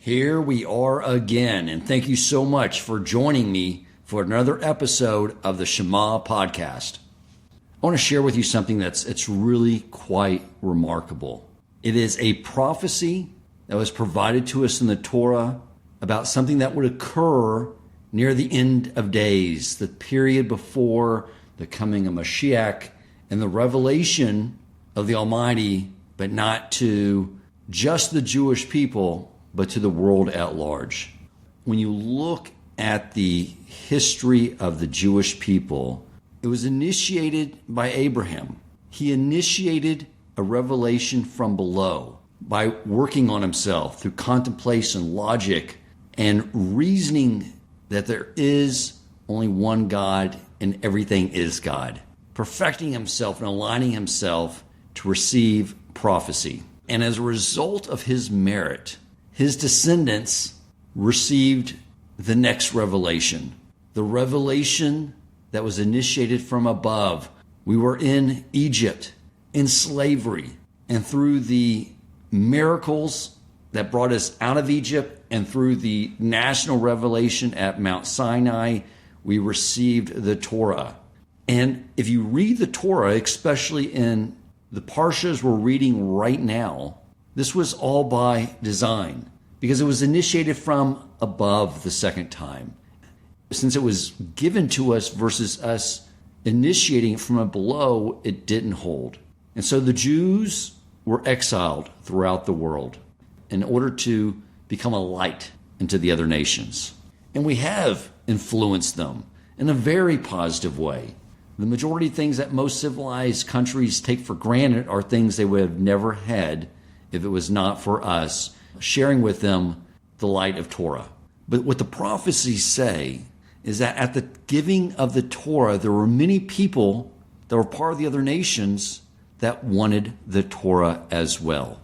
Here we are again, and thank you so much for joining me for another episode of the Shema podcast. I want to share with you something it's really quite remarkable. It is a prophecy that was provided to us in the Torah about something that would occur near the end of days, the period before the coming of Mashiach and the revelation of the Almighty, but not to just the Jewish people, but to the world at large. When you look at the history of the Jewish people, it was initiated by Abraham. He initiated a revelation from below by working on himself through contemplation, logic, and reasoning that there is only one God and everything is God, perfecting himself and aligning himself to receive prophecy. And as a result of his merit, his descendants received the next revelation, the revelation that was initiated from above. We were in Egypt, in slavery, and through the miracles that brought us out of Egypt and through the national revelation at Mount Sinai, we received the Torah. And if you read the Torah, especially in the parshas we're reading right now, this was all by design because it was initiated from above the second time. Since it was given to us versus us initiating it from below, it didn't hold. And so the Jews were exiled throughout the world in order to become a light into the other nations. And we have influenced them in a very positive way. The majority of things that most civilized countries take for granted are things they would have never had if it was not for us sharing with them the light of Torah. But what the prophecies say is that at the giving of the Torah, there were many people that were part of the other nations that wanted the Torah as well,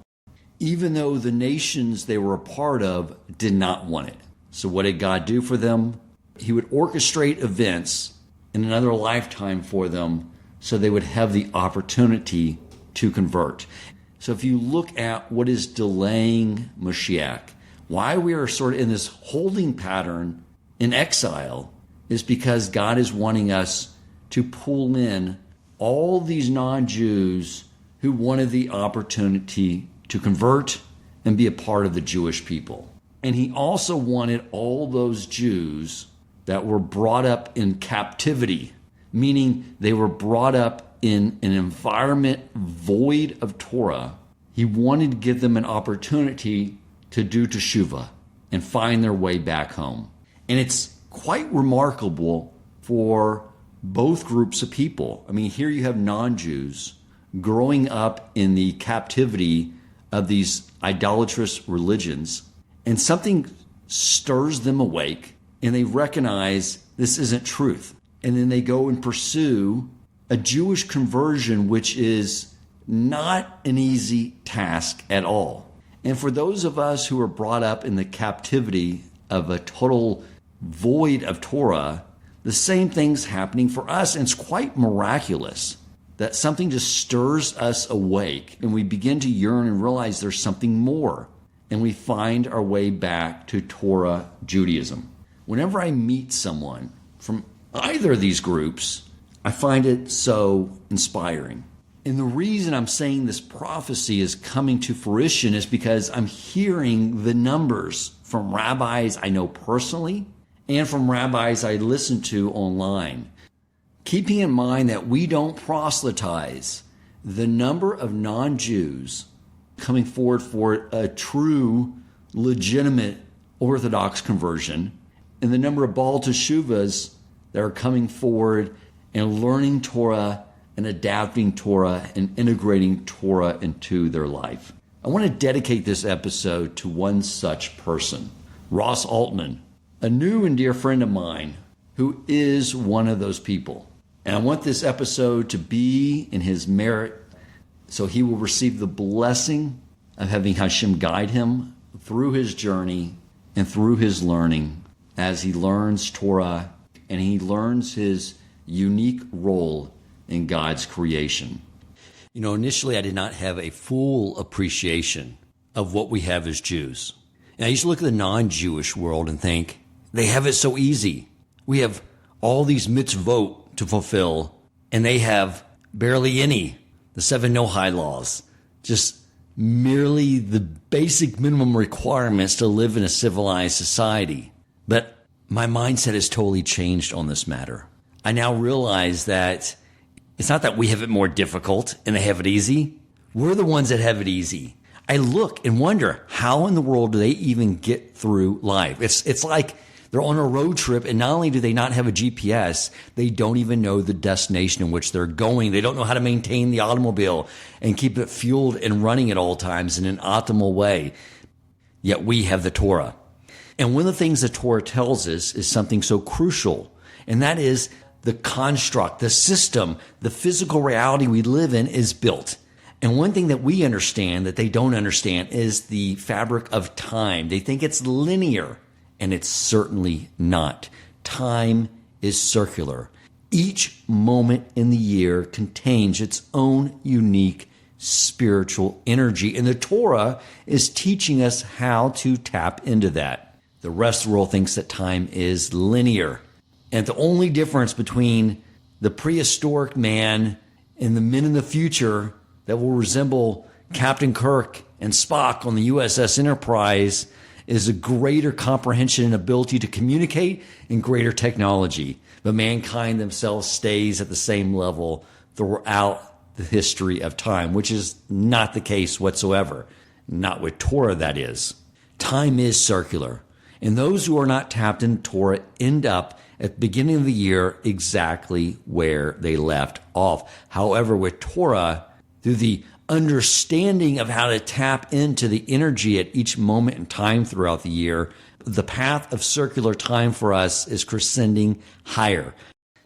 even though the nations they were a part of did not want it. So what did God do for them? He would orchestrate events in another lifetime for them so they would have the opportunity to convert. So if you look at what is delaying Mashiach, why we are sort of in this holding pattern in exile is because God is wanting us to pull in all these non-Jews who wanted the opportunity to convert and be a part of the Jewish people. And he also wanted all those Jews that were brought up in captivity, meaning they were brought up in an environment void of Torah. He wanted to give them an opportunity to do teshuvah and find their way back home. And it's quite remarkable for both groups of people. I mean, here you have non-Jews growing up in the captivity of these idolatrous religions, and something stirs them awake, and they recognize this isn't truth. And then they go and pursue a Jewish conversion, which is not an easy task at all. And for those of us who are brought up in the captivity of a total void of Torah, the same thing's happening for us. And it's quite miraculous that something just stirs us awake and we begin to yearn and realize there's something more. And we find our way back to Torah Judaism. Whenever I meet someone from either of these groups, I find it so inspiring. And the reason I'm saying this prophecy is coming to fruition is because I'm hearing the numbers from rabbis I know personally and from rabbis I listen to online. Keeping in mind that we don't proselytize, the number of non-Jews coming forward for a true, legitimate Orthodox conversion and the number of Baal Teshuvahs that are coming forward and learning Torah and adapting Torah and integrating Torah into their life. I want to dedicate this episode to one such person, Ross Altman, a new and dear friend of mine who is one of those people. And I want this episode to be in his merit so he will receive the blessing of having Hashem guide him through his journey and through his learning as he learns Torah and he learns his unique role in God's creation. Initially I did not have a full appreciation of what we have as Jews. And I used to look at the non-Jewish world and think, they have it so easy. We have all these mitzvot to fulfill, and they have barely any. The 7 no-high laws. Just merely the basic minimum requirements to live in a civilized society. But my mindset has totally changed on this matter. I now realize that it's not that we have it more difficult and they have it easy. We're the ones that have it easy. I look and wonder, how in the world do they even get through life? It's like they're on a road trip, and not only do they not have a GPS, they don't even know the destination in which they're going. They don't know how to maintain the automobile and keep it fueled and running at all times in an optimal way. Yet we have the Torah. And one of the things the Torah tells us is something so crucial, and that is the construct, the system, the physical reality we live in is built. And one thing that we understand that they don't understand is the fabric of time. They think it's linear. And it's certainly not. Time is circular. Each moment in the year contains its own unique spiritual energy. And the Torah is teaching us how to tap into that. The rest of the world thinks that time is linear. And the only difference between the prehistoric man and the men in the future that will resemble Captain Kirk and Spock on the USS Enterprise is a greater comprehension and ability to communicate and greater technology. But mankind themselves stays at the same level throughout the history of time, which is not the case whatsoever. Not with Torah, that is. Time is circular. And those who are not tapped in Torah end up at the beginning of the year exactly where they left off. However, with Torah, through the understanding of how to tap into the energy at each moment in time throughout the year, the path of circular time for us is crescending higher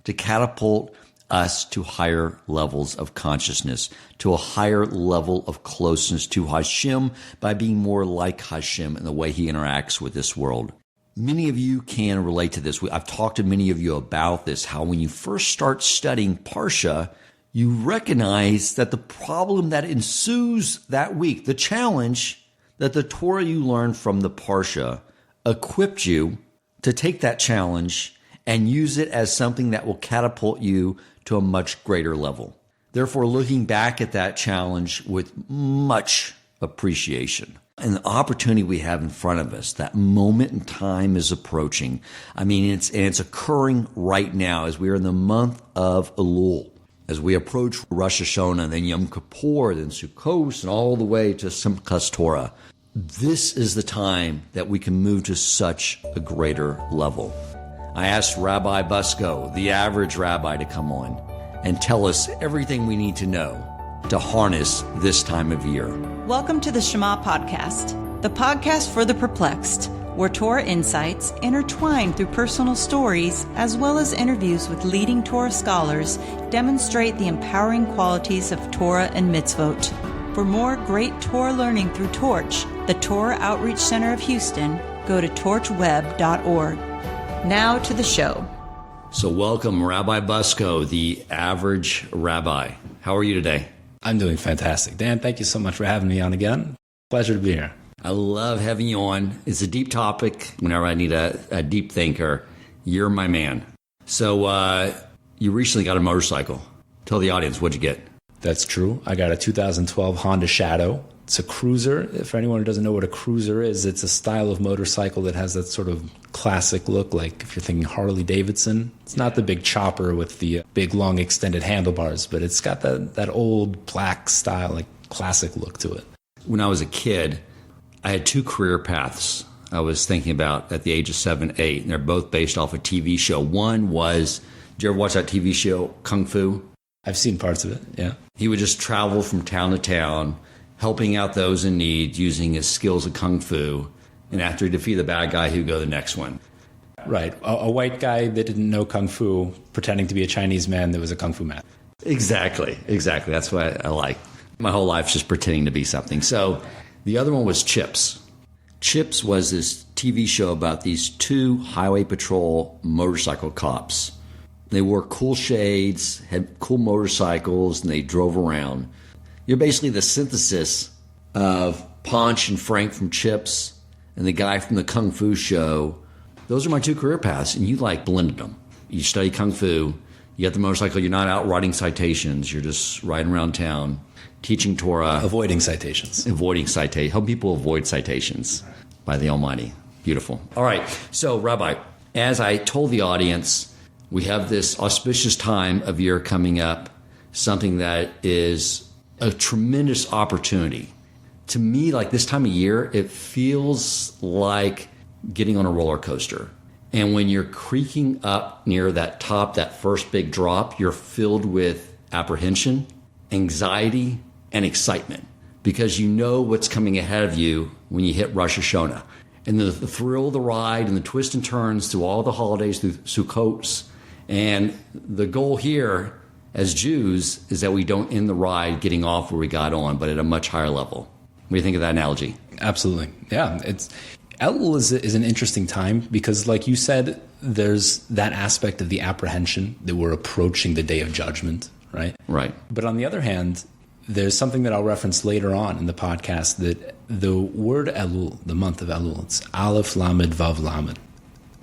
to catapult us to higher levels of consciousness, to a higher level of closeness to Hashem by being more like Hashem in the way he interacts with this world. Many of you can relate to this. I've talked to many of you about this, how when you first start studying Parsha, you recognize that the problem that ensues that week, the challenge that the Torah you learned from the Parsha equipped you to take that challenge and use it as something that will catapult you to a much greater level. Therefore, looking back at that challenge with much appreciation and the opportunity we have in front of us, that moment in time is approaching. I mean, it's occurring right now as we are in the month of Elul. As we approach Rosh Hashanah, then Yom Kippur, then Sukkot, and all the way to Simchas Torah, this is the time that we can move to such a greater level. I asked Rabbi Bucsko, the average rabbi, to come on and tell us everything we need to know to harness this time of year. Welcome to the Shema podcast, the podcast for the perplexed, where Torah insights intertwined through personal stories as well as interviews with leading Torah scholars demonstrate the empowering qualities of Torah and mitzvot. For more great Torah learning through Torch, the Torah Outreach Center of Houston, go to torchweb.org. Now to the show. So welcome, Rabbi Bucsko, the average rabbi. How are you today? I'm doing fantastic. Dan, thank you so much for having me on again. Pleasure to be here. I love having you on. It's a deep topic. Whenever I need a deep thinker, you're my man. So you recently got a motorcycle. Tell the audience, what'd you get? That's true. I got a 2012 Honda Shadow. It's a cruiser. For anyone who doesn't know what a cruiser is, it's a style of motorcycle that has that sort of classic look, like if you're thinking Harley Davidson. It's not the big chopper with the big, long, extended handlebars, but it's got that old black style, like classic look to it. When I was a kid, I had 2 career paths I was thinking about at the age of 7, 8, and they're both based off a TV show. One was, did you ever watch that TV show, Kung Fu? I've seen parts of it, yeah. He would just travel from town to town, helping out those in need using his skills of Kung Fu. And after he defeated the bad guy, he would go to the next one. Right. A white guy that didn't know Kung Fu, pretending to be a Chinese man that was a Kung Fu man. Exactly. That's what I like. My whole life's just pretending to be something. So the other one was Chips. Chips was this TV show about these 2 highway patrol motorcycle cops. They wore cool shades, had cool motorcycles, and they drove around. You're basically the synthesis of Ponch and Frank from Chips and the guy from the Kung Fu show. Those are my two career paths, and you like blended them. You study Kung Fu, you get the motorcycle, you're not out writing citations, you're just riding around town, teaching Torah. Avoiding citations. Help people avoid citations by the Almighty. Beautiful. All right, so Rabbi, as I told the audience, we have this auspicious time of year coming up, something that is a tremendous opportunity. To me, like this time of year, it feels like getting on a roller coaster. And when you're creaking up near that top, that first big drop, you're filled with apprehension, anxiety, and excitement because you know what's coming ahead of you when you hit Rosh Hashanah. And the thrill of the ride and the twists and turns through all the holidays, through Sukkot. And the goal here as Jews is that we don't end the ride getting off where we got on, but at a much higher level. What do you think of that analogy? Absolutely. Yeah. Elul is an interesting time because, like you said, there's that aspect of the apprehension that we're approaching the day of judgment, right? Right. But on the other hand, there's something that I'll reference later on in the podcast that the word Elul, the month of Elul, it's Aleph Lamed Vav Lamed.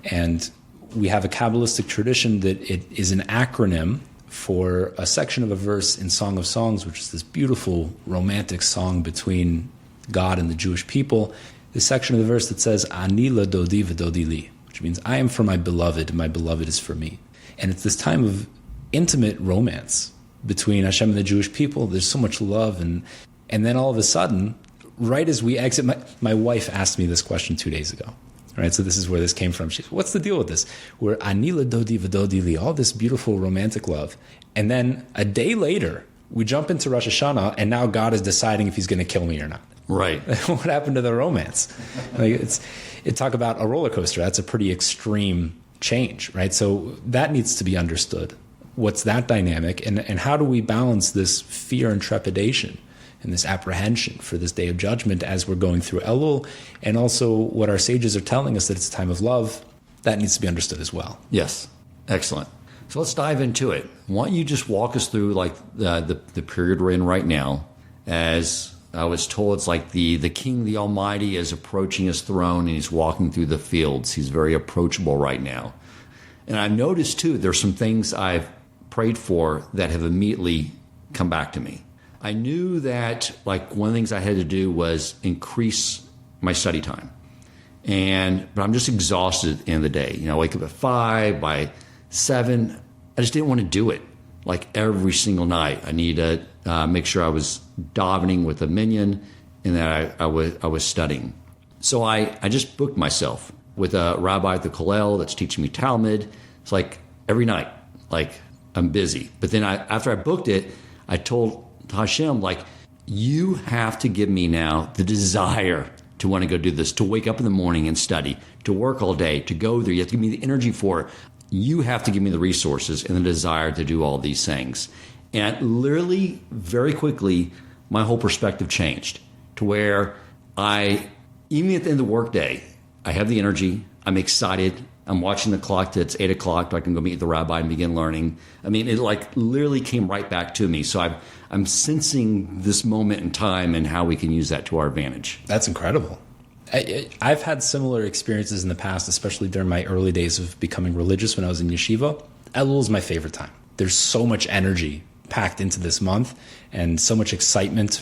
And we have a Kabbalistic tradition that it is an acronym for a section of a verse in Song of Songs, which is this beautiful romantic song between God and the Jewish people. This section of the verse that says, Ani la dodi v'dodi li, which means I am for my beloved, and my beloved is for me. And it's this time of intimate romance between Hashem and the Jewish people. There's so much love. And then all of a sudden, right as we exit, my wife asked me this question 2 days ago. Right, so this is where this came from. She said, what's the deal with this? We're Ani la dodi v'dodi li, all this beautiful romantic love. And then a day later, we jump into Rosh Hashanah, and now God is deciding if he's going to kill me or not. Right. What happened to the romance? Like talk about a roller coaster. That's a pretty extreme change, right? So that needs to be understood. What's that dynamic? And how do we balance this fear and trepidation and this apprehension for this day of judgment as we're going through Elul? And also what our sages are telling us that it's a time of love, that needs to be understood as well. Yes. Excellent. So let's dive into it. Why don't you just walk us through like the period we're in right now. As I was told, it's like the King, the Almighty, is approaching his throne and he's walking through the fields. He's very approachable right now. And I've noticed too, there's some things I've prayed for that have immediately come back to me. I knew that like one of the things I had to do was increase my study time. But I'm just exhausted at the end of the day. I wake up at 5, by 7, I just didn't want to do it like every single night. I need to make sure I was davening with a minyan and that I was studying. So I just booked myself with a rabbi at the Kollel that's teaching me Talmud. It's like every night, like I'm busy. But then after I booked it, I told Hashem, like, you have to give me now the desire to want to go do this, to wake up in the morning and study, to work all day, to go there. You have to give me the energy for it. You have to give me the resources and the desire to do all these things. And literally, very quickly, my whole perspective changed to where even at the end of the workday, I have the energy, I'm excited, I'm watching the clock till it's 8 o'clock, so I can go meet the rabbi and begin learning. I mean, it like literally came right back to me. So I'm sensing this moment in time and how we can use that to our advantage. That's incredible. I've had similar experiences in the past, especially during my early days of becoming religious when I was in yeshiva. Elul is my favorite time. There's so much energy packed into this month and so much excitement.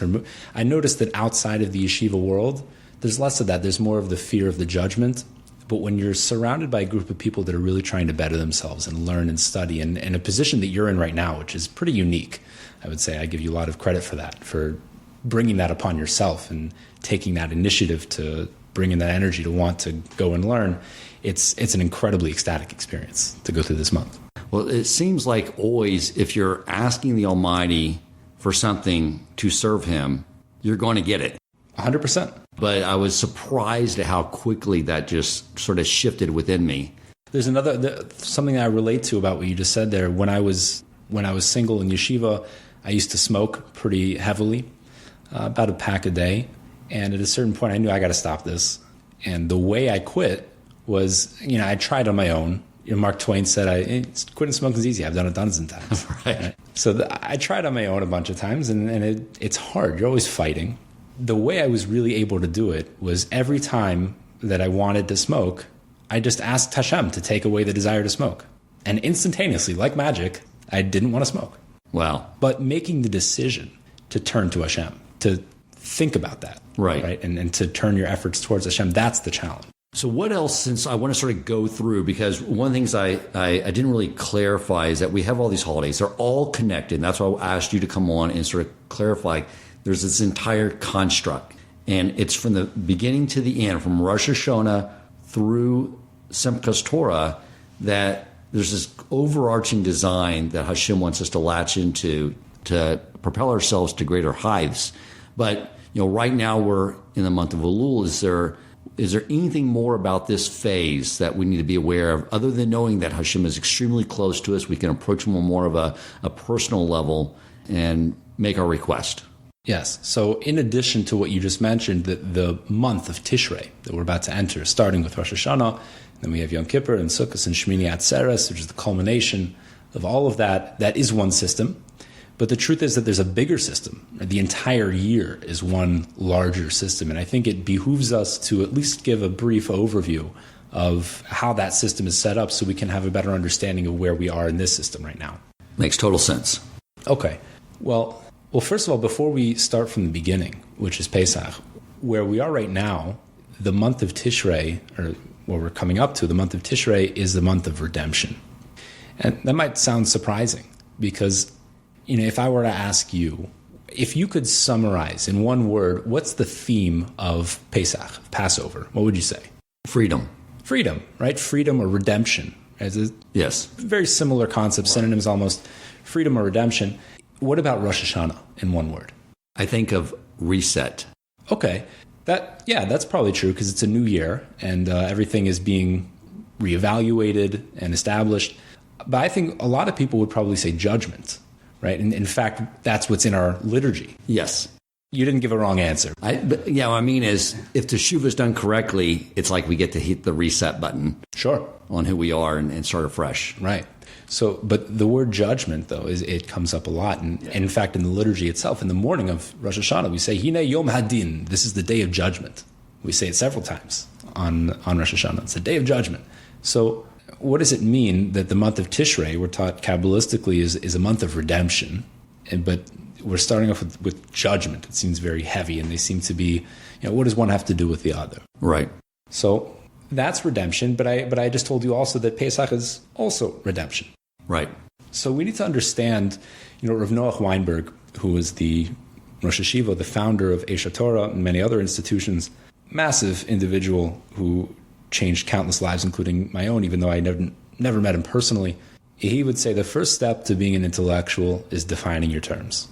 I noticed that outside of the yeshiva world, there's less of that. There's more of the fear of the judgment. But when you're surrounded by a group of people that are really trying to better themselves and learn and study, and in a position that you're in right now, which is pretty unique, I would say I give you a lot of credit for that, for bringing that upon yourself and taking that initiative to bring in that energy to want to go and learn. It's an incredibly ecstatic experience to go through this month. Well, it seems like always if you're asking the Almighty for something to serve him, you're going to get it. 100%. But I was surprised at how quickly that just sort of shifted within me. There's something I relate to about what you just said there. When I was single in yeshiva, I used to smoke pretty heavily, about a pack a day. And at a certain point, I knew I got to stop this. And the way I quit was, I tried on my own. Mark Twain said, quitting smoking is easy. I've done it dozens of times. Right. So I tried on my own a bunch of times, and it's hard. You're always fighting. The way I was really able to do it was every time that I wanted to smoke, I just asked Hashem to take away the desire to smoke. And instantaneously, like magic, I didn't want to smoke. Wow. But making the decision to turn to Hashem, to think about that, right? And to turn your efforts towards Hashem, that's the challenge. So what else, since I want to sort of go through, because one of the things I didn't really clarify is that we have all these holidays. They're all connected. And that's why I asked you to come on and sort of clarify. There's this entire construct. And it's from the beginning to the end, from Rosh Hashanah through Simchas Torah, that there's this overarching design that Hashem wants us to latch into to propel ourselves to greater heights. But right now we're in the month of Elul. Is there anything more about this phase that we need to be aware of, other than knowing that Hashem is extremely close to us? We can approach him on more of a personal level and make our request. Yes. So in addition to what you just mentioned, the month of Tishrei that we're about to enter, starting with Rosh Hashanah, then we have Yom Kippur and Sukkot and Shmini Atzeres, which is the culmination of all of that. That is one system. But the truth is that there's a bigger system. The entire year is one larger system. And I think it behooves us to at least give a brief overview of how that system is set up so we can have a better understanding of where we are in this system right now. Makes total sense. Okay. Well, first of all, before we start from the beginning, which is Pesach, where we are right now, the month of Tishrei, or what we're coming up to, the month of Tishrei, is the month of redemption. And that might sound surprising because, if I were to ask you, if you could summarize in one word, what's the theme of Pesach, Passover, what would you say? Freedom. Freedom, right? Freedom or redemption. Yes. Very similar concept, synonyms almost, freedom or redemption. What about Rosh Hashanah in one word? I think of reset. Okay. That's probably true because it's a new year and everything is being reevaluated and established. But I think a lot of people would probably say judgment, right? And in fact, that's what's in our liturgy. Yes. You didn't give a wrong answer. What I mean is, if teshuva is done correctly, it's like we get to hit the reset button. Sure. On who we are and start afresh. Right. So, but the word judgment, though, it comes up a lot. And in fact, in the liturgy itself, in the morning of Rosh Hashanah, we say, Hine Yom Hadin, this is the day of judgment. We say it several times on Rosh Hashanah. It's the day of judgment. So what does it mean that the month of Tishrei, we're taught Kabbalistically, is a month of redemption, but we're starting off with judgment? It seems very heavy, and they seem to be, what does one have to do with the other? Right. So that's redemption, but I just told you also that Pesach is also redemption. Right. So we need to understand, Rav Noach Weinberg, who was the Rosh Hashiva, the founder of Eish Torah and many other institutions, massive individual who changed countless lives, including my own, even though I never met him personally. He would say the first step to being an intellectual is defining your terms.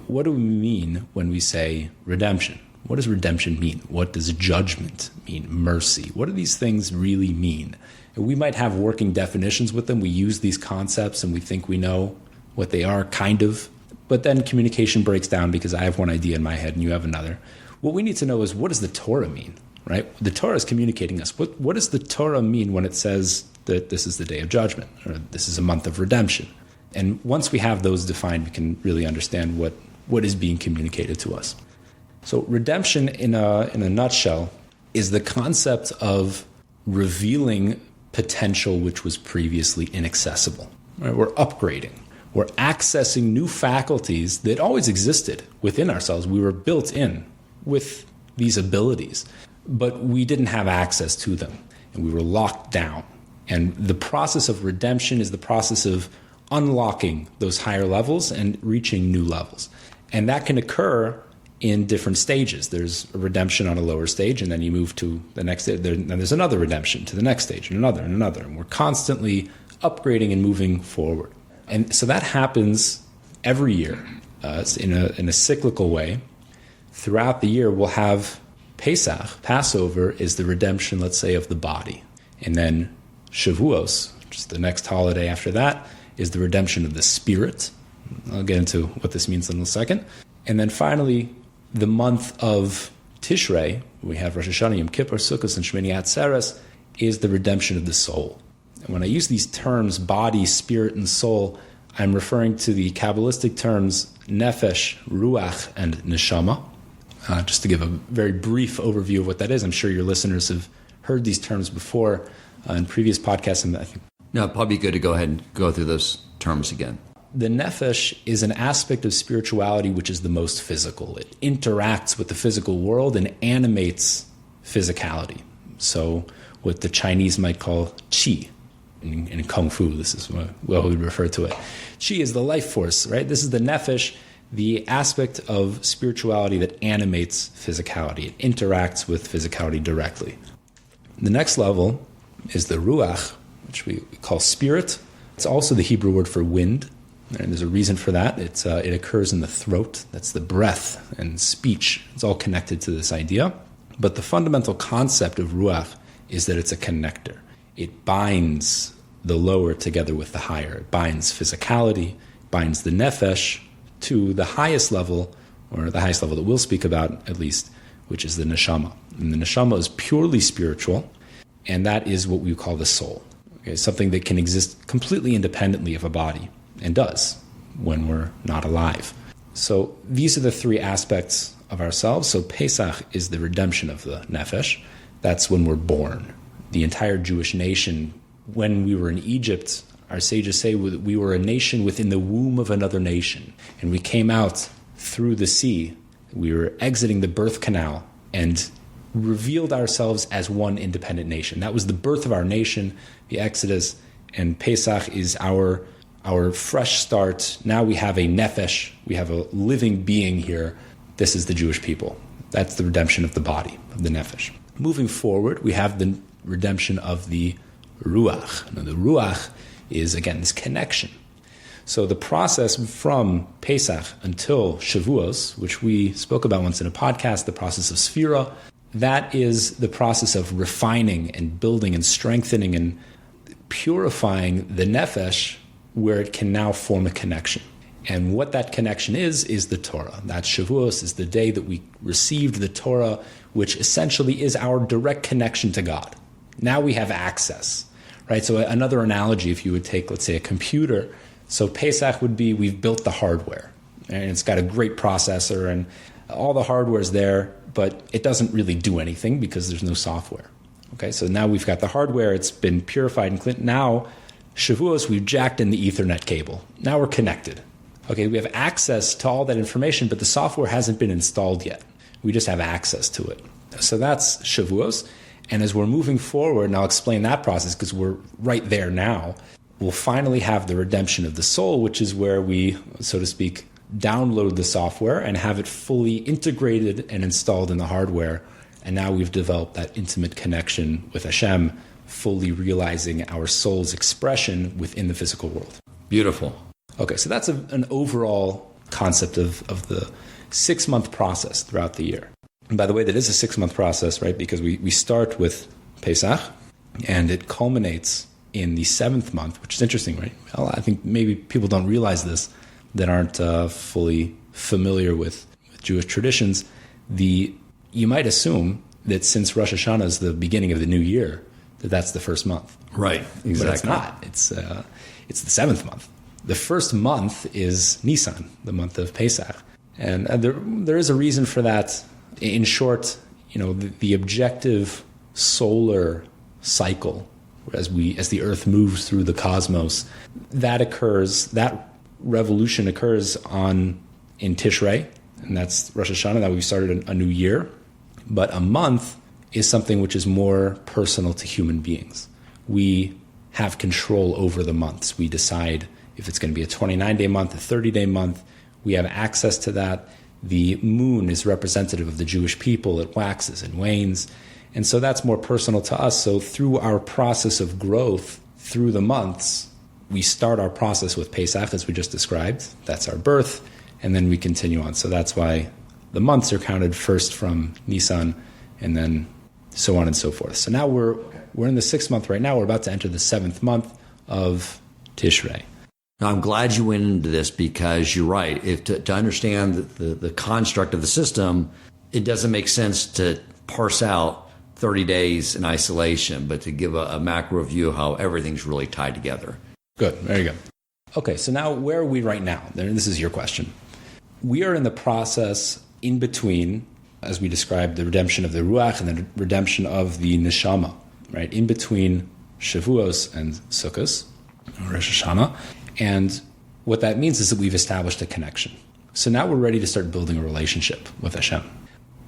What do we mean when we say redemption? What does redemption mean? What does judgment mean? Mercy? What do these things really mean? We might have working definitions with them. We use these concepts and we think we know what they are, kind of. But then communication breaks down because I have one idea in my head and you have another. What we need to know is, what does the Torah mean, right? The Torah is communicating us. What does the Torah mean when it says that this is the day of judgment or this is a month of redemption? And once we have those defined, we can really understand what is being communicated to us. So redemption in a nutshell is the concept of revealing potential which was previously inaccessible. Right? We're upgrading. We're accessing new faculties that always existed within ourselves. We were built in with these abilities, but we didn't have access to them, and we were locked down. And the process of redemption is the process of unlocking those higher levels and reaching new levels. And that can occur in different stages. There's a redemption on a lower stage, and then you move to the next stage. Then there's another redemption to the next stage, and another, and another. And we're constantly upgrading and moving forward. And so that happens every year in a cyclical way. Throughout the year, we'll have Pesach. Passover is the redemption, let's say, of the body. And then Shavuos, which is the next holiday after that, is the redemption of the spirit. I'll get into what this means in a second. And then finally, the month of Tishrei, we have Rosh Hashanah, Yom Kippur, Sukkot, and Shmini Atzeres, is the redemption of the soul. And when I use these terms, body, spirit, and soul, I'm referring to the Kabbalistic terms nefesh, ruach, and neshama. Just to give a very brief overview of what that is, I'm sure your listeners have heard these terms before in previous podcasts, and I think No, it'd probably be good to go ahead and go through those terms again. the nefesh is an aspect of spirituality which is the most physical. It interacts with the physical world and animates physicality. So what the Chinese might call qi. In Kung Fu, this is what we would refer to it. Qi is the life force, right? This is the nefesh, the aspect of spirituality that animates physicality. It interacts with physicality directly. The next level is the ruach, which we call spirit. It's also the Hebrew word for wind, and there's a reason for that. It occurs in the throat. That's the breath and speech. It's all connected to this idea. But the fundamental concept of ruach is that it's a connector. It binds the lower together with the higher. It binds physicality, binds the nefesh to the highest level, or the highest level that we'll speak about at least, which is the neshama. And the neshama is purely spiritual, and that is what we call the soul. Okay, something that can exist completely independently of a body, and does when we're not alive. So these are the three aspects of ourselves. So Pesach is the redemption of the nefesh. That's when we're born. The entire Jewish nation, when we were in Egypt, our sages say we were a nation within the womb of another nation. And we came out through the sea. We were exiting the birth canal and revealed ourselves as one independent nation. That was the birth of our nation, the Exodus, and Pesach is our fresh start. Now we have a nefesh, we have a living being here. This is the Jewish people. That's the redemption of the body, of the nefesh. Moving forward, we have the redemption of the ruach. Now, the ruach is, again, this connection. So the process from Pesach until Shavuos, which we spoke about once in a podcast, the process of Sphira, that is the process of refining and building and strengthening and purifying the nefesh, where it can now form a connection. And what that connection is the Torah. That Shavuos is the day that we received the Torah, which essentially is our direct connection to God. Now we have access, right? So another analogy, if you would take, let's say, a computer. So Pesach would be, we've built the hardware, and it's got a great processor, and all the hardware is there, but it doesn't really do anything because there's no software. Okay, so now we've got the hardware, it's been purified and cleaned. Now, Shavuos, we've jacked in the Ethernet cable. Now we're connected. Okay, we have access to all that information, but the software hasn't been installed yet. We just have access to it. So that's Shavuos. And as we're moving forward, and I'll explain that process because we're right there now, we'll finally have the redemption of the soul, which is where we, so to speak, download the software and have it fully integrated and installed in the hardware. And now we've developed that intimate connection with Hashem, fully realizing our soul's expression within the physical world. Beautiful. Okay, so that's an overall concept of the 6-month process throughout the year. And by the way, that is a 6-month process, right? Because we start with Pesach, and it culminates in the 7th month, which is interesting, right? Well, I think maybe people don't realize this that aren't fully familiar with Jewish traditions. You might assume that since Rosh Hashanah is the beginning of the new year, that's the first month. Right, exactly. But it's not. It's the 7th month. The first month is Nisan, the month of Pesach. And there is a reason for that. In short, the objective solar cycle, as the Earth moves through the cosmos, that revolution occurs in Tishrei, and that's Rosh Hashanah, that we've started a new year. But a month is something which is more personal to human beings. We have control over the months. We decide if it's going to be a 29-day month, a 30-day month. We have access to that. The moon is representative of the Jewish people. It waxes and wanes. And so that's more personal to us. So through our process of growth through the months, we start our process with Pesach, as we just described. That's our birth. And then we continue on. So that's why the months are counted first from Nisan and then so on and so forth. So now we're in the 6th month right now. We're about to enter the 7th month of Tishrei. Now, I'm glad you went into this because you're right. To understand the construct of the system, it doesn't make sense to parse out 30 days in isolation, but to give a macro view of how everything's really tied together. Good. There you go. Okay, so now where are we right now? This is your question. We are in the process in between as we described, the redemption of the Ruach and the redemption of the Neshama, right? In between Shavuos and Sukkos, or Rosh Hashanah. And what that means is that we've established a connection. So now we're ready to start building a relationship with Hashem.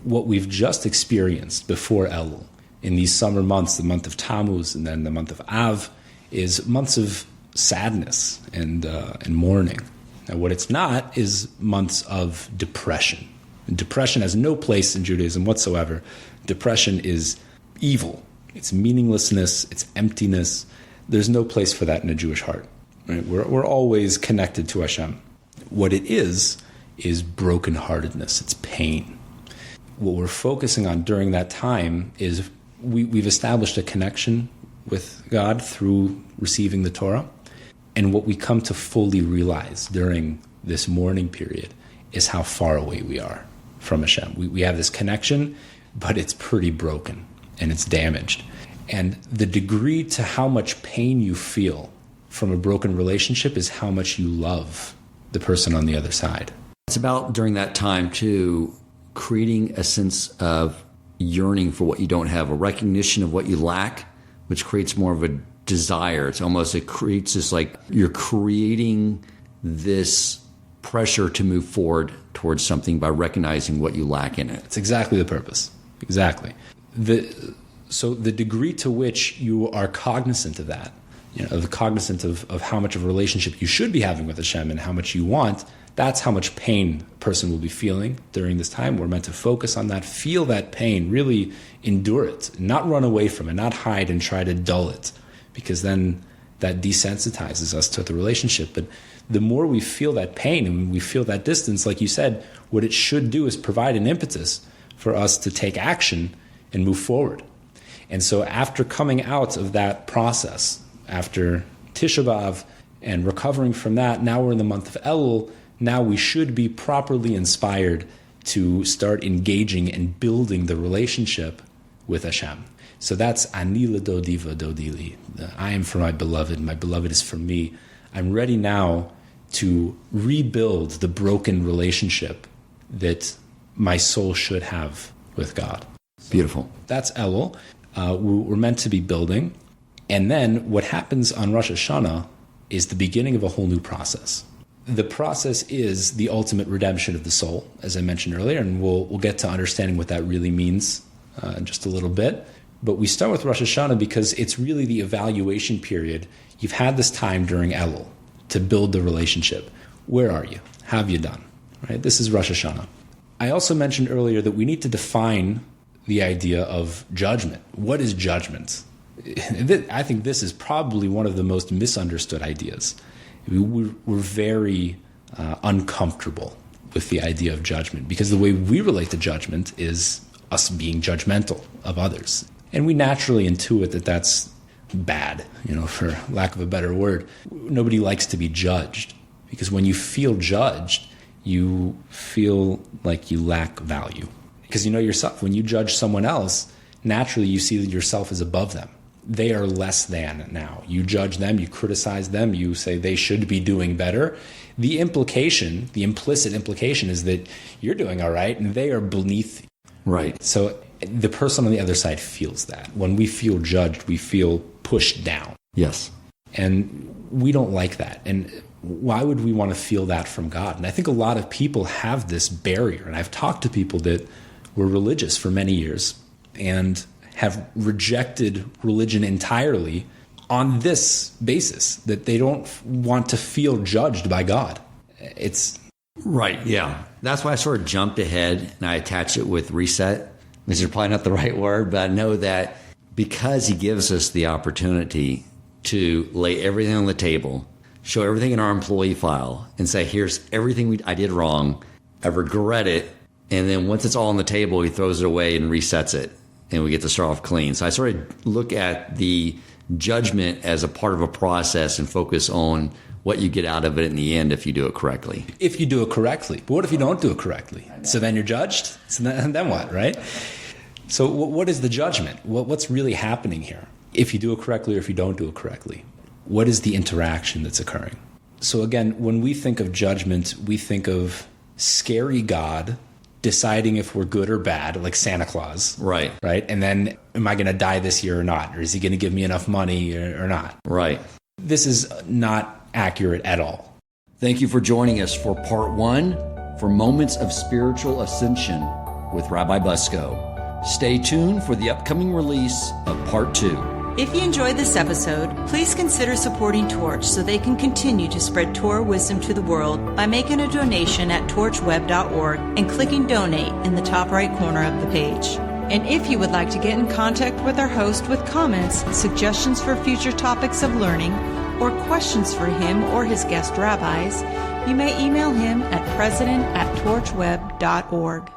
What we've just experienced before Elul, in these summer months, the month of Tammuz and then the month of Av, is months of sadness and mourning. Now, what it's not is months of depression. And depression has no place in Judaism whatsoever. Depression is evil. It's meaninglessness. It's emptiness. There's no place for that in a Jewish heart. Right? We're always connected to Hashem. What it is brokenheartedness. It's pain. What we're focusing on during that time is we've established a connection with God through receiving the Torah. And what we come to fully realize during this mourning period is how far away we are from Hashem. We have this connection, but it's pretty broken and it's damaged. And the degree to how much pain you feel from a broken relationship is how much you love the person on the other side. It's about, during that time too, creating a sense of yearning for what you don't have, a recognition of what you lack, which creates more of a desire. It creates this, like, you're creating this pressure to move forward towards something by recognizing what you lack in it. It's exactly the purpose. Exactly. So the degree to which you are cognizant of that, cognizant of how much of a relationship you should be having with Hashem and how much you want, that's how much pain a person will be feeling during this time. We're meant to focus on that, feel that pain, really endure it, not run away from it, not hide and try to dull it, because then that desensitizes us to the relationship. But the more we feel that pain and we feel that distance, like you said, what it should do is provide an impetus for us to take action and move forward. And so after coming out of that process, after Tisha B'Av and recovering from that, now we're in the month of Elul. Now we should be properly inspired to start engaging and building the relationship with Hashem. So that's Ani l'dodi v'dodi li. I am for my beloved is for me. I'm ready now to rebuild the broken relationship that my soul should have with God. Beautiful. That's Elul. We're meant to be building. And then what happens on Rosh Hashanah is the beginning of a whole new process. The process is the ultimate redemption of the soul, as I mentioned earlier, and we'll get to understanding what that really means in just a little bit. But we start with Rosh Hashanah because it's really the evaluation period. You've had this time during Elul to build the relationship. Where are you? How have you done? Right? This is Rosh Hashanah. I also mentioned earlier that we need to define the idea of judgment. What is judgment? I think this is probably one of the most misunderstood ideas. We're very uncomfortable with the idea of judgment because the way we relate to judgment is us being judgmental of others. And we naturally intuit that that's bad, for lack of a better word. Nobody likes to be judged because when you feel judged, you feel like you lack value. Because you know yourself, when you judge someone else, naturally you see that yourself is above them. They are less than now. You judge them, you criticize them, you say they should be doing better. The implicit implication is that you're doing all right and they are beneath you. Right. So the person on the other side feels that. When we feel judged, we feel pushed down. Yes. And we don't like that. And why would we want to feel that from God? And I think a lot of people have this barrier. And I've talked to people that were religious for many years and have rejected religion entirely on this basis, that they don't want to feel judged by God. It's right, yeah. That's why I sort of jumped ahead and I attached it with reset. This is probably not the right word, but I know that because he gives us the opportunity to lay everything on the table, show everything in our employee file, and say, here's everything I did wrong, I regret it, and then once it's all on the table, he throws it away and resets it. And we get to start off clean. So I sort of look at the judgment as a part of a process and focus on what you get out of it in the end if you do it correctly. If you do it correctly. But what if you don't do it correctly? So then you're judged? So then what, right? So what is the judgment? What's really happening here? If you do it correctly or if you don't do it correctly? What is the interaction that's occurring? So again, when we think of judgment, we think of scary God deciding if we're good or bad, like Santa Claus. Right. Right. And then, am I going to die this year or not? Or is he going to give me enough money or not? Right. This is not accurate at all. Thank you for joining us for part 1 for Moments of Spiritual Ascension with Rabbi Bucsko. Stay tuned for the upcoming release of part 2. If you enjoyed this episode, please consider supporting Torch so they can continue to spread Torah wisdom to the world by making a donation at torchweb.org and clicking donate in the top right corner of the page. And if you would like to get in contact with our host with comments, suggestions for future topics of learning, or questions for him or his guest rabbis, you may email him at president@torchweb.org.